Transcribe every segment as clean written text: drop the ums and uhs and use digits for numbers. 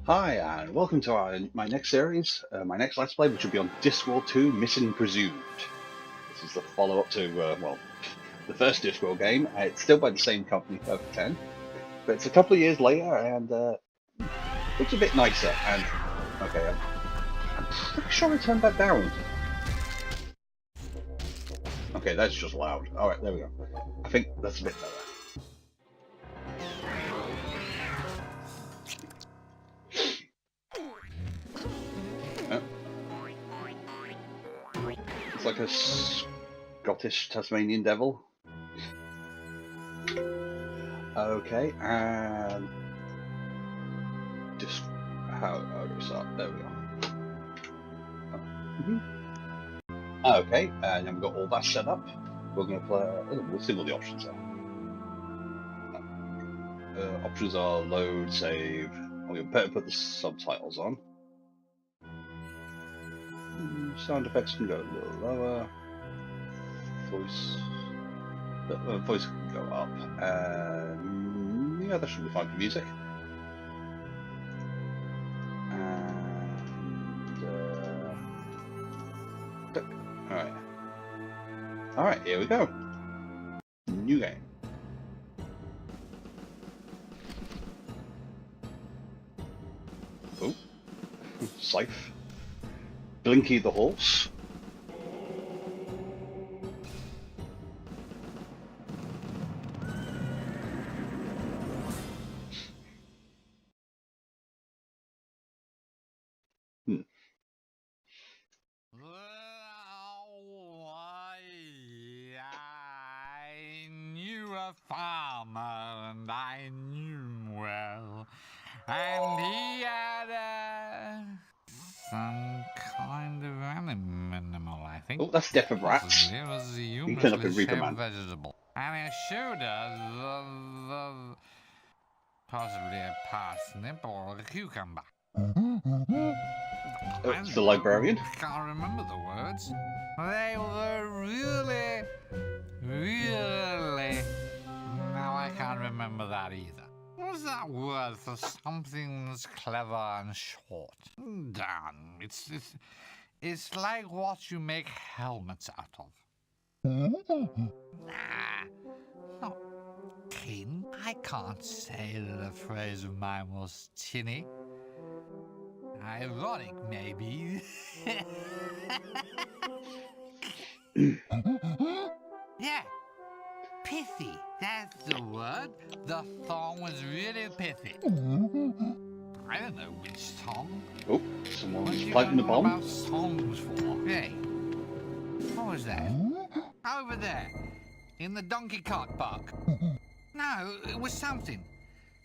Hi, and welcome to my next series, my next Let's Play, which will be on Discworld 2 Mission Presumed. This is the follow-up to, the first Discworld game. It's still by the same company, Perfect 10, but it's a couple of years later and looks a bit nicer. And, okay, I'm pretty sure I turned that down. Okay, that's just loud. Alright, there we go. I think that's a bit better. It's like a Scottish Tasmanian devil. Okay, and just how do we start? There we go. Okay, and then we've got all that set up. We're going to play. We'll see what the options are. Options are load, save. We better put the subtitles on. Sound effects can go a little lower. Voice can go up. Yeah, that should be fine for music. And Alright, here we go. New game. Oh, Scythe. Blinky the horse. I knew a farmer and I knew him well, and he had some kind of animal, I think. Oh, that's Death of Rats. It was a You can look at Reaperman. vegetable, and it showed us possibly a parsnip or a cucumber. It's the librarian. I can't remember the words. They were really. Now I can't remember that either. What's that word for something that's clever and short? Damn, it's like what you make helmets out of. Nah, not tin. I can't say that a phrase of mine was tinny. Ironic, maybe. Yeah, pithy, that's the word. The song was really pithy. I don't know which song. Oh, someone's planting the bomb. About songs for? Hey, what was that? Over there, in the donkey cart park. No, it was something.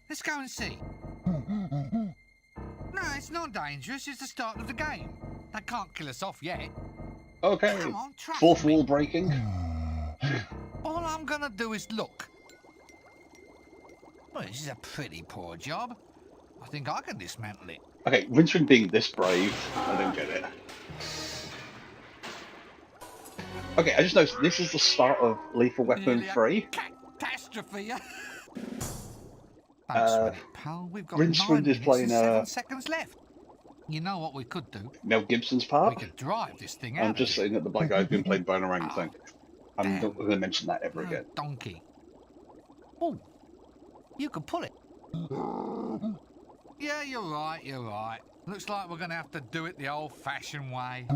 Let's go and see. No, it's not dangerous. It's the start of the game. That can't kill us off yet. Okay. Come on, trust Fourth me. wall breaking. All I'm gonna do is look. Well, this is a pretty poor job. I think I can dismantle it. Okay, Rincewind being this brave, I don't get it. Okay, I just noticed this is the start of Lethal Weapon 3. Catastrophe. Pal. We've got Rincewind 9 is playing 7 seconds left. You know what we could do? Mel Gibson's part. We could drive this thing out. I'm just saying that the black guy's been played by an orangutan. I'm damn. not going to mention that ever again. Donkey. Oh, you could pull it. Yeah, you're right. Looks like we're going to have to do it the old-fashioned way.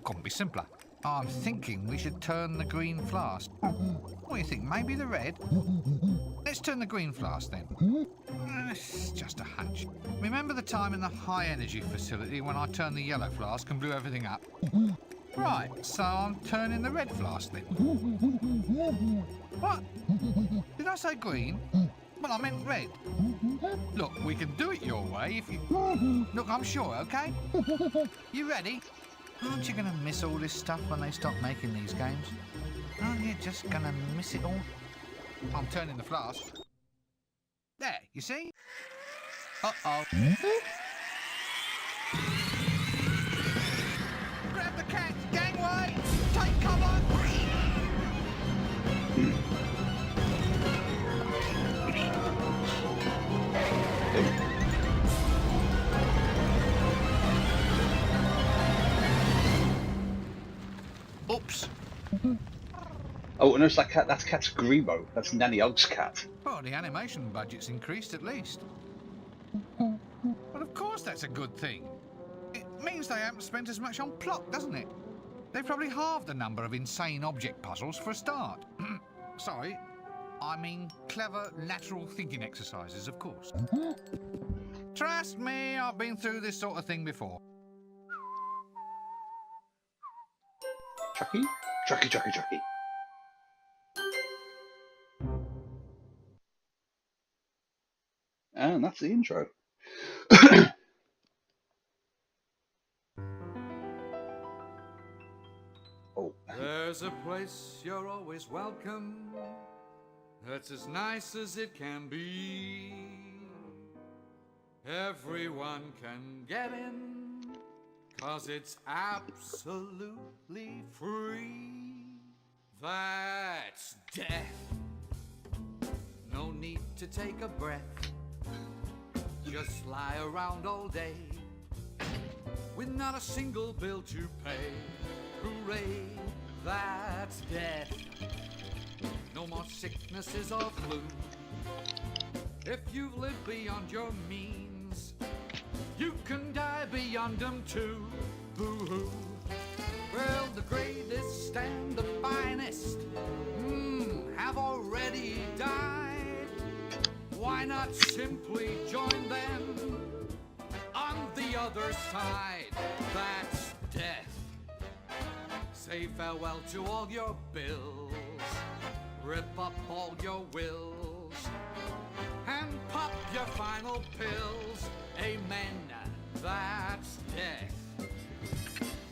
Couldn't be simpler. I'm thinking we should turn the green flask. What do you think? Maybe the red? Let's turn the green flask then. It's just a hunch. Remember the time in the high energy facility when I turned the yellow flask and blew everything up? Right, so I'm turning the red flask then. What? Did I say green? Well, I meant red. Look, we can do it your way if you... Look, I'm sure, okay? You ready? Aren't you going to miss all this stuff when they stop making these games? Aren't you just going to miss it all? I'm turning the flask. There, you see? Uh-oh. Grab the cat, gangway! Take cover! Oops. Oh, and there's that cat. That's Cat's Grebo. That's Nanny Og's cat. Well, the animation budget's increased at least. Well, of course that's a good thing. It means they haven't spent as much on plot, doesn't it? They've probably halved the number of insane object puzzles for a start. Sorry, I mean clever lateral thinking exercises, of course. Trust me, I've been through this sort of thing before. Chucky? Chucky, Chucky, Chucky. And that's the intro. Oh. There's a place you're always welcome. That's as nice as it can be. Everyone can get in, 'cause it's absolutely free. That's death. No need to take a breath. Just lie around all day with not a single bill to pay. Hooray, that's death. No more sicknesses or flu. If you've lived beyond your means, you can die beyond them too. Boo-hoo. Well, the greatest and the finest have already died. Why not simply join them on the other side? That's death. Say farewell to all your bills, rip up all your wills, and pop your final pills. Amen, that's death.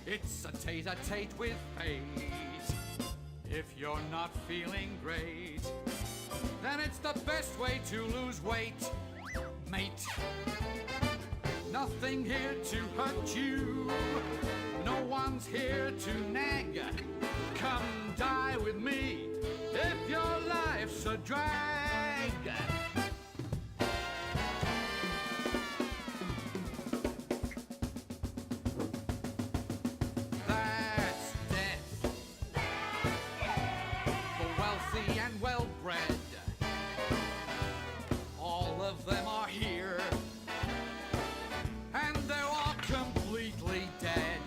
It's a tete-a-tete with fate. If you're not feeling great, then it's the best way to lose weight, mate. Nothing here to hurt you, no one's here to nag. Come die with me if your life's a drag. That's death. For wealthy and well-bred, all of them are here, and they're all completely dead.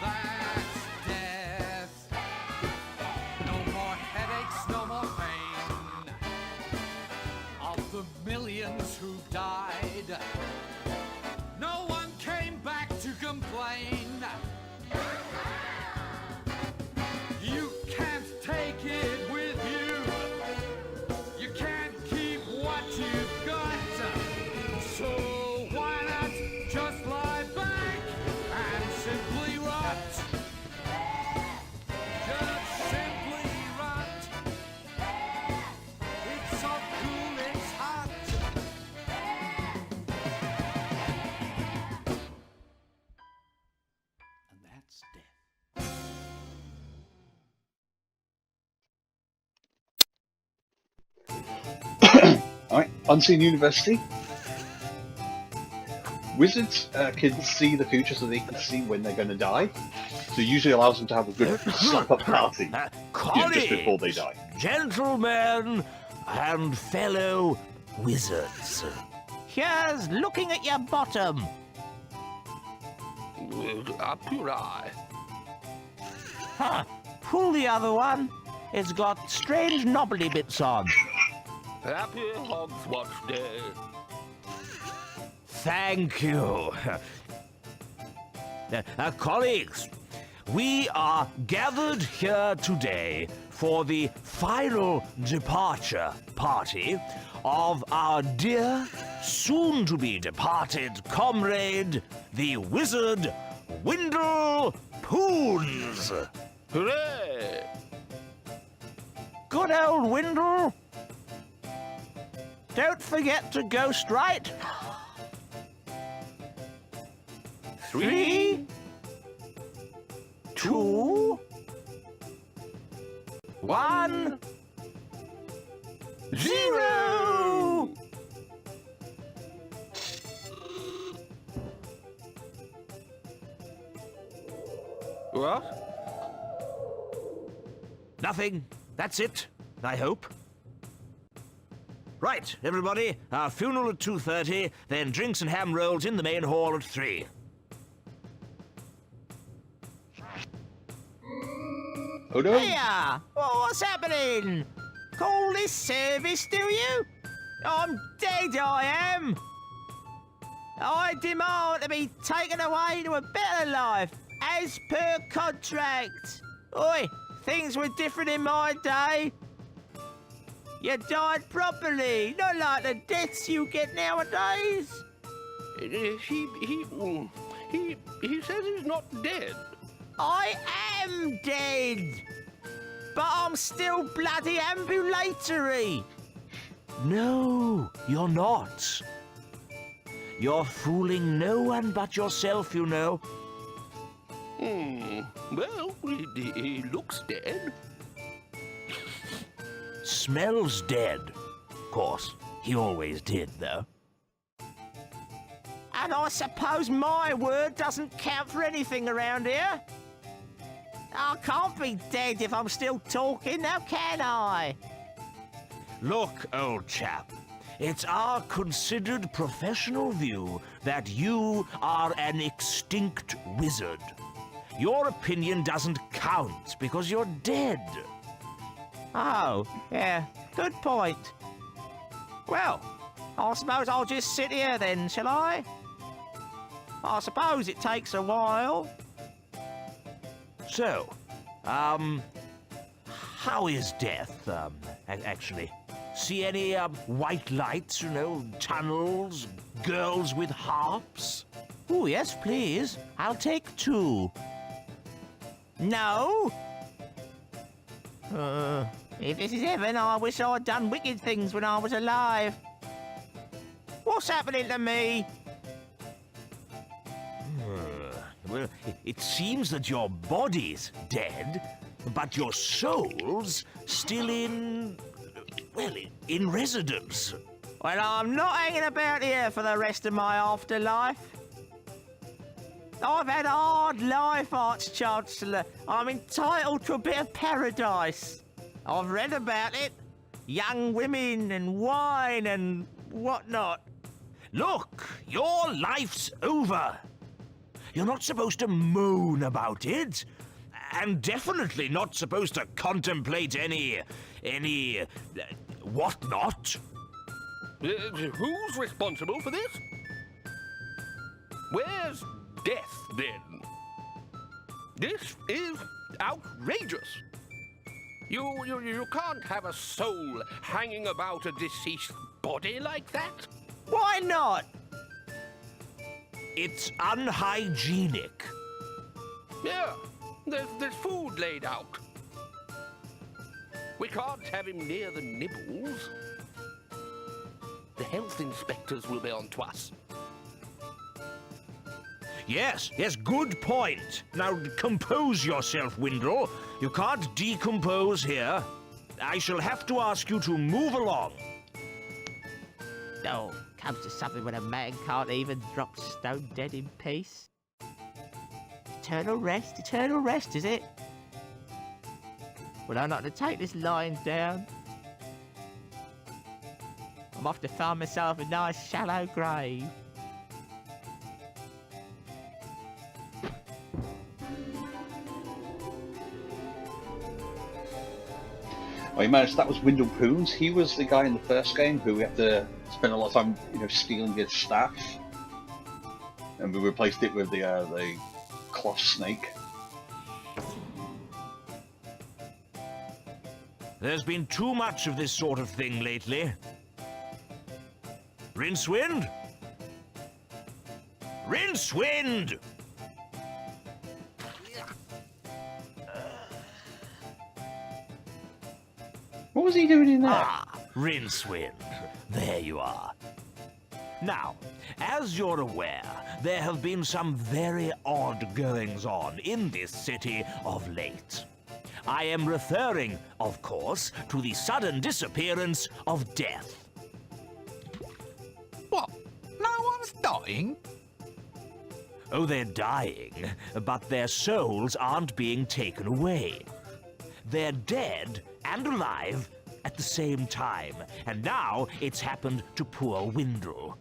That's death. No more headaches, no more pain. Of the millions who died, no one came back to complain. You can't take it with you. You can't keep what you've got. So why not just lie back and simply rot? Just simply rot. It's so cool, it's hot. And that's death. Alright, Unseen University. Wizards can see the future, so they can see when they're going to die. So it usually allows them to have a good slap-up party just before they die. Gentlemen and fellow wizards, here's looking at your bottom. Up your eye. Huh, pull the other one. It's got strange knobbly bits on. Happy Hogs Watch Day. Thank you. Colleagues, we are gathered here today for the final departure party of our dear, soon-to-be departed comrade, the wizard Windle Poons. Hooray! Good old Windle. Don't forget to ghost write. 3, 2, 1, 0. What? Nothing. That's it, I hope. Right, everybody. Our funeral at 2:30, then drinks and ham rolls in the main hall at 3. Oh no! Hiya! What's happening? Call this service, do you? I'm dead, I am. I demand to be taken away to a better life, as per contract. Oi, things were different in my day. You died properly, not like the deaths you get nowadays. He says he's not dead. I am dead, but I'm still bloody ambulatory. No, you're not. You're fooling no one but yourself, you know. Well, he looks dead. Smells dead. Of course, he always did, though. And I suppose my word doesn't count for anything around here. I can't be dead if I'm still talking, now can I? Look, old chap, it's our considered professional view that you are an extinct wizard. Your opinion doesn't count because you're dead. Oh, yeah, good point. Well, I suppose I'll just sit here then, shall I? I suppose it takes a while. So, how is death, actually? See any, white lights, you know, tunnels, girls with harps? Oh, yes, please. I'll take 2. No? If this is heaven, I wish I'd done wicked things when I was alive. What's happening to me? Well, it seems that your body's dead, but your soul's still in residence. Well, I'm not hanging about here for the rest of my afterlife. I've had a hard life, Arch-Chancellor. I'm entitled to a bit of paradise. I've read about it. Young women and wine and whatnot. Look, your life's over. You're not supposed to moan about it. And definitely not supposed to contemplate any whatnot. Who's responsible for this? Where's death, then? This is outrageous. You can't have a soul hanging about a deceased body like that. Why not? It's unhygienic. Yeah, there's food laid out. We can't have him near the nibbles. The health inspectors will be on to us. Yes, good point. Now, compose yourself, Windle. You can't decompose here. I shall have to ask you to move along. Oh, comes to something when a man can't even drop stone dead in peace. Eternal rest, is it? Well, I'm not to take this lying down. I'm off to find myself a nice shallow grave. Oh, you managed. That was Windle Poons. He was the guy in the first game who we had to spend a lot of time, stealing his staff, and we replaced it with the cloth snake. There's been too much of this sort of thing lately. Rincewind? Rincewind! What was he doing in there? Ah, Rincewind. There you are. Now, as you're aware, there have been some very odd goings-on in this city of late. I am referring, of course, to the sudden disappearance of Death. What? No one's dying? Oh, they're dying, but their souls aren't being taken away. They're dead and alive at the same time, and now it's happened to poor Windle.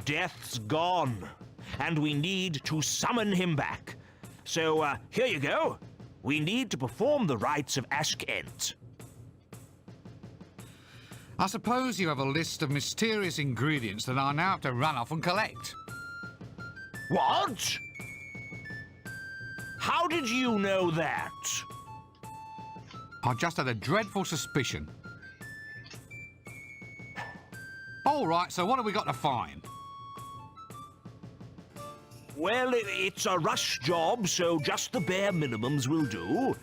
Death's gone, and we need to summon him back. So, here you go. We need to perform the rites of Ashkent. I suppose you have a list of mysterious ingredients that I now have to run off and collect. What? How did you know that? I just had a dreadful suspicion. All right, so what have we got to find? Well, it's a rush job, so just the bare minimums will do.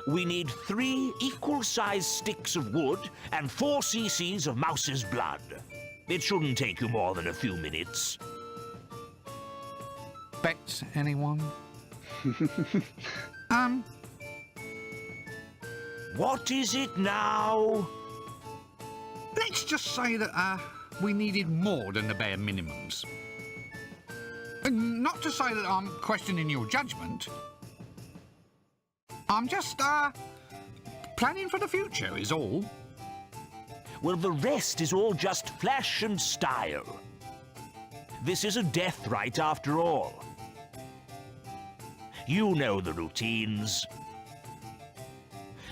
We need 3 equal-sized sticks of wood and 4 cc's of mouse's blood. It shouldn't take you more than a few minutes. Bets, anyone? What is it now? Let's just say that, we needed more than the bare minimums. Not to say that I'm questioning your judgment. I'm just, planning for the future, is all. Well, the rest is all just flash and style. This is a death rite after all. You know the routines.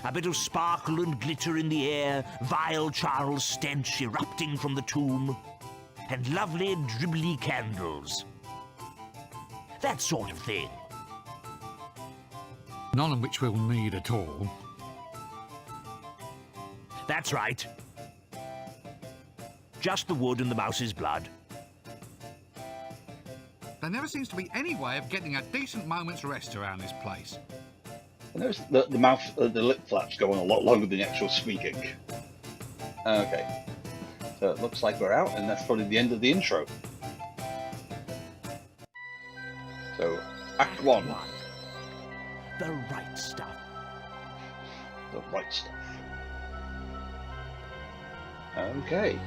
A bit of sparkle and glitter in the air, vile Charles stench erupting from the tomb, and lovely dribbly candles. That sort of thing. None of which we'll need at all. That's right. Just the wood and the mouse's blood. There never seems to be any way of getting a decent moment's rest around this place. I noticed the mouth, the lip flaps go on a lot longer than the actual speaking. Okay, so it looks like we're out, and that's probably the end of the intro. So, Act 1. The right stuff. The right stuff. Okay.